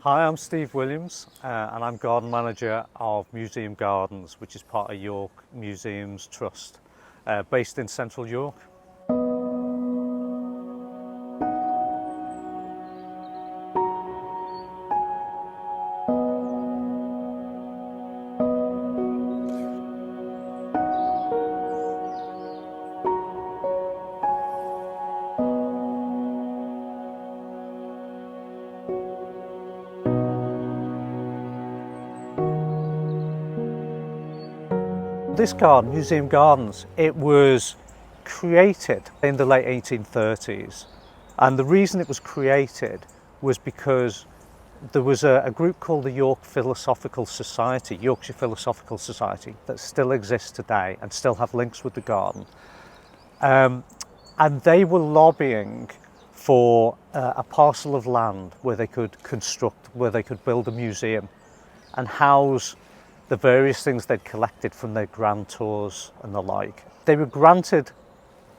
Hi, I'm Steve Williams and I'm Garden Manager of Museum Gardens, which is part of York Museums Trust, based in Central York. This garden, Museum Gardens, it was created in the late 1830s, and the reason it was created was because there was a group called the Yorkshire Philosophical Society, that still exists today and still have links with the garden, and they were lobbying for a parcel of land where they could build a museum and house the various things they'd collected from their grand tours and the like. They were granted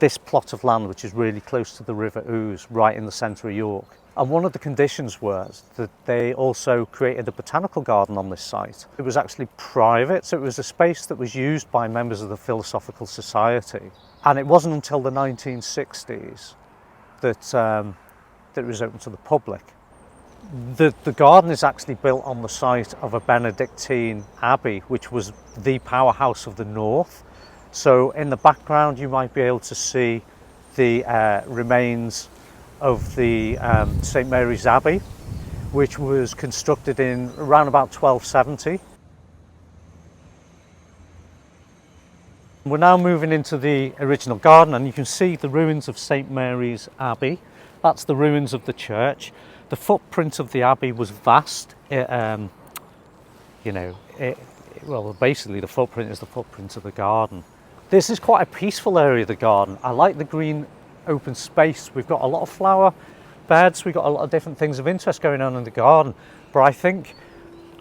this plot of land, which is really close to the River Yews, right in the centre of York. And one of the conditions was that they also created a botanical garden on this site. It was actually private, so it was a space that was used by members of the Philosophical Society. And it wasn't until the 1960s that it was open to the public. The garden is actually built on the site of a Benedictine abbey, which was the powerhouse of the north. So in the background you might be able to see the remains of the St Mary's Abbey, which was constructed in around about 1270. We're now moving into the original garden, and you can see the ruins of St Mary's Abbey. That's the ruins of the church. The footprint of the abbey was vast. Well, basically the footprint is the footprint of the garden. This is quite a peaceful area of the garden. I like the green open space. We've got a lot of flower beds. We've got a lot of different things of interest going on in the garden. But I think,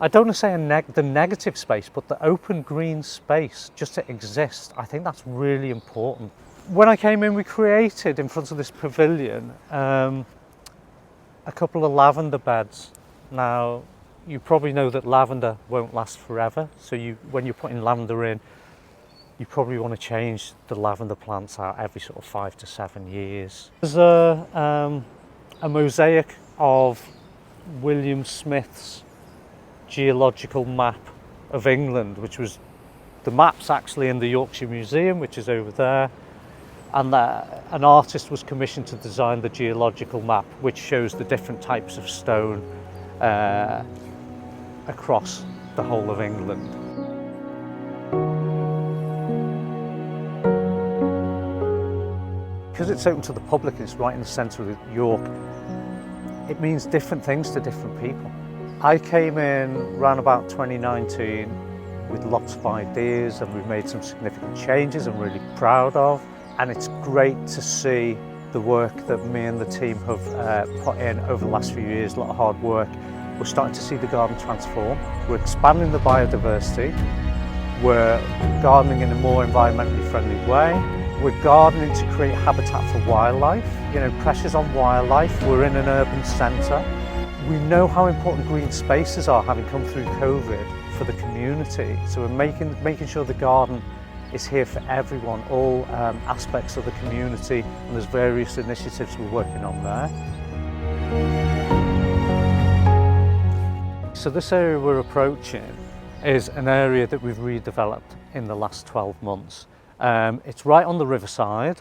I don't want to say the negative space, but the open green space just to exist, I think that's really important. When I came in, we created in front of this pavilion a couple of lavender beds. Now, you probably know that lavender won't last forever, so when you're putting lavender in, you probably want to change the lavender plants out every sort of 5 to 7 years. There's a mosaic of William Smith's geological map of England, which was, the map's actually in the Yorkshire Museum, which is over there. And an artist was commissioned to design the geological map, which shows the different types of stone across the whole of England. Because it's open to the public and it's right in the centre of York, it means different things to different people. I came in around about 2019 with lots of ideas, and we've made some significant changes I'm really proud of. And it's great to see the work that me and the team have put in over the last few years, a lot of hard work. We're starting to see the garden transform. We're expanding the biodiversity. We're gardening in a more environmentally friendly way. We're gardening to create habitat for wildlife. Pressures on wildlife. We're in an urban centre. We know how important green spaces are, having come through COVID, for the community. So we're making sure the garden is here for everyone, all aspects of the community, and there's various initiatives we're working on there. So this area we're approaching is an area that we've redeveloped in the last 12 months. It's right on the riverside,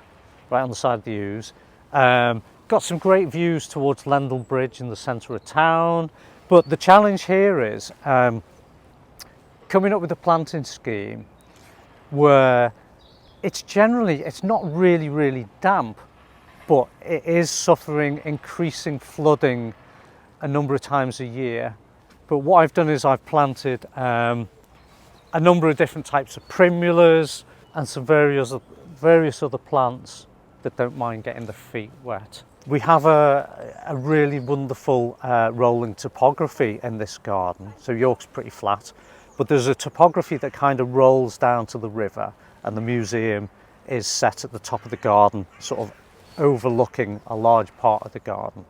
right on the side of the Yews. Got some great views towards Lendal Bridge in the centre of town, but the challenge here is coming up with a planting scheme where it's not really damp, but it is suffering increasing flooding a number of times a year. But what I've done is I've planted a number of different types of primulas and some various other plants that don't mind getting their feet wet. We have a really wonderful rolling topography in this garden. So York's pretty flat, but there's a topography that kind of rolls down to the river, and the museum is set at the top of the garden, sort of overlooking a large part of the garden.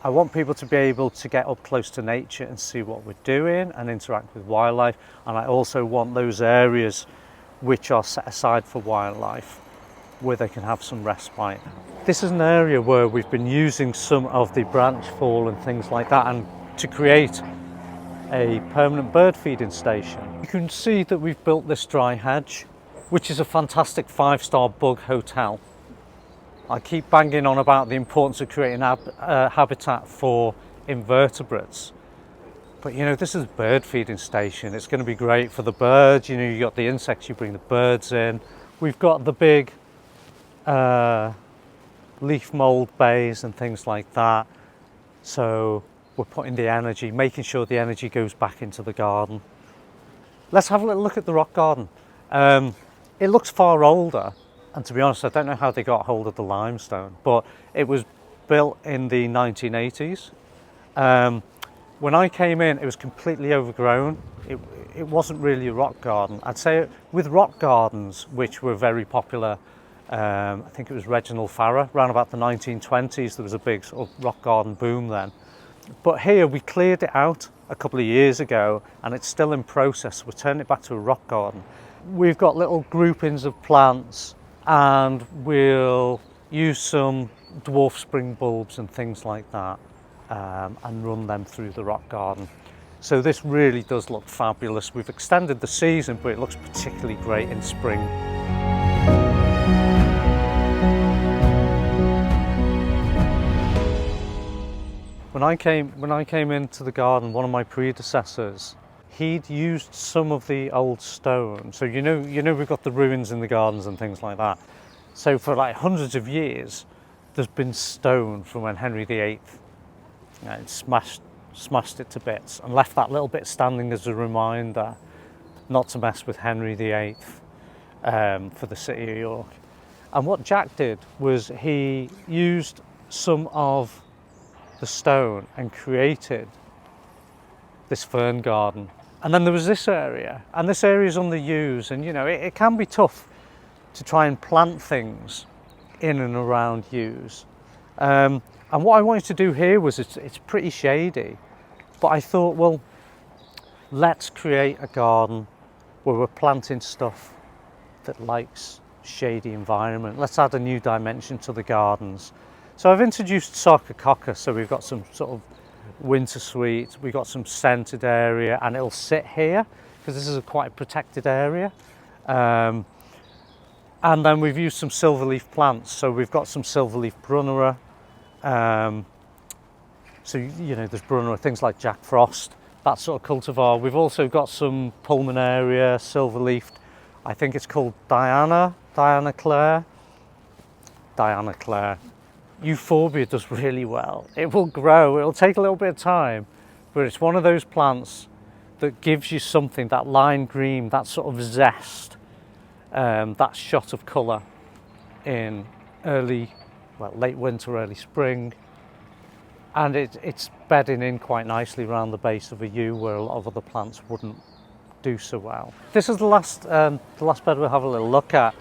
I want people to be able to get up close to nature and see what we're doing and interact with wildlife. And I also want those areas which are set aside for wildlife where they can have some respite. This is an area where we've been using some of the branch fall and things like that and to create a permanent bird feeding station. You can see that we've built this dry hedge, which is a fantastic 5-star bug hotel. I keep banging on about the importance of creating habitat for invertebrates. But you know, this is a bird feeding station. It's going to be great for the birds. You know, you got the insects, you bring the birds in. We've got the big leaf mold bays and things like that. So we're putting the energy, making sure the energy goes back into the garden. Let's have a little look at the rock garden. It looks far older. And to be honest, I don't know how they got hold of the limestone, but it was built in the 1980s. When I came in, it was completely overgrown. It wasn't really a rock garden. I'd say with rock gardens, which were very popular, I think it was Reginald Farrar, around about the 1920s, there was a big sort of rock garden boom then. But here we cleared it out a couple of years ago and it's still in process. We're turning it back to a rock garden. We've got little groupings of plants, and we'll use some dwarf spring bulbs and things like that and run them through the rock garden. So this really does look fabulous. We've extended the season, but it looks particularly great in spring. When I came into the garden, one of my predecessors, he'd used some of the old stone. So you know we've got the ruins in the gardens and things like that. So for like hundreds of years, there's been stone from when Henry VIII smashed it to bits and left that little bit standing as a reminder not to mess with Henry VIII for the city of York. And what Jack did was he used some of the stone and created this fern garden. And then there was this area, and this area is on the Yews, and you know, it can be tough to try and plant things in and around Yews. And what I wanted to do here was, it's pretty shady, but I thought, well, let's create a garden where we're planting stuff that likes shady environment. Let's add a new dimension to the gardens. So I've introduced Crocus, so we've got some sort of winter sweet, we've got some scented area, and it'll sit here because this is a quite protected area. And then we've used some silverleaf plants, so we've got some silverleaf brunnera. So you know, there's brunnera, things like Jack Frost, that sort of cultivar. We've also got some pulmonaria, silverleaf. I think it's called Diana Clare. Euphorbia does really well. It will grow, it'll take a little bit of time, but it's one of those plants that gives you something, that lime green, that sort of zest, that shot of colour in late winter, early spring. And it's bedding in quite nicely around the base of a yew where a lot of other plants wouldn't do so well. This is the last bed we'll have a little look at.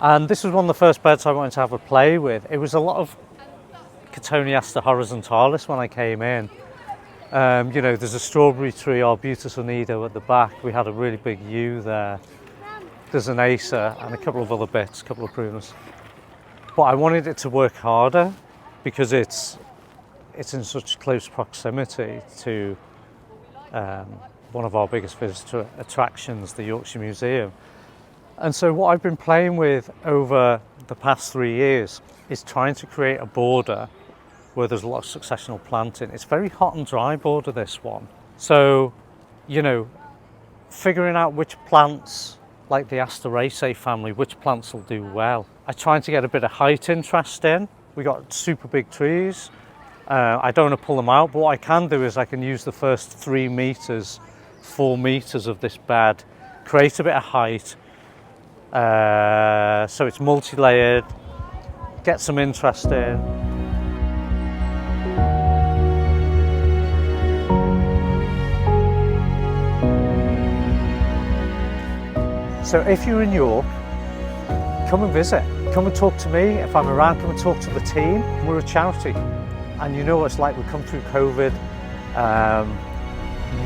And this was one of the first beds I wanted to have a play with. It was a lot of Cotoneaster horizontalis when I came in. You know, there's a strawberry tree, Arbutus unido at the back. We had a really big yew there. There's an acer and a couple of other bits, a couple of prunus. But I wanted it to work harder because it's in such close proximity to one of our biggest visitor attractions, the Yorkshire Museum. And so what I've been playing with over the past 3 years is trying to create a border where there's a lot of successional planting. It's very hot and dry border, this one. So, you know, figuring out which plants, like the Asteraceae family, which plants will do well. I'm trying to get a bit of height interest in. We got super big trees. I don't want to pull them out, but what I can do is I can use the first 3 meters, 4 meters of this bed, create a bit of height, so it's multi-layered, get some interest in. So if you're in York, come and visit, come and talk to me. If I'm around, come and talk to the team. We're a charity. And you know what it's like, we've come through COVID.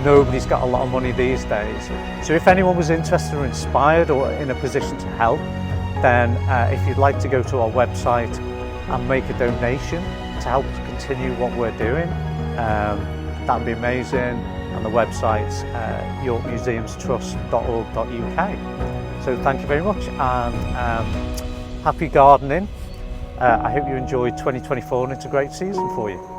Nobody's got a lot of money these days. So if anyone was interested or inspired or in a position to help, then if you'd like to go to our website and make a donation to help us continue what we're doing, that would be amazing. And the website's yorkmuseumstrust.org.uk. So thank you very much, and happy gardening. I hope you enjoyed 2024 and it's a great season for you.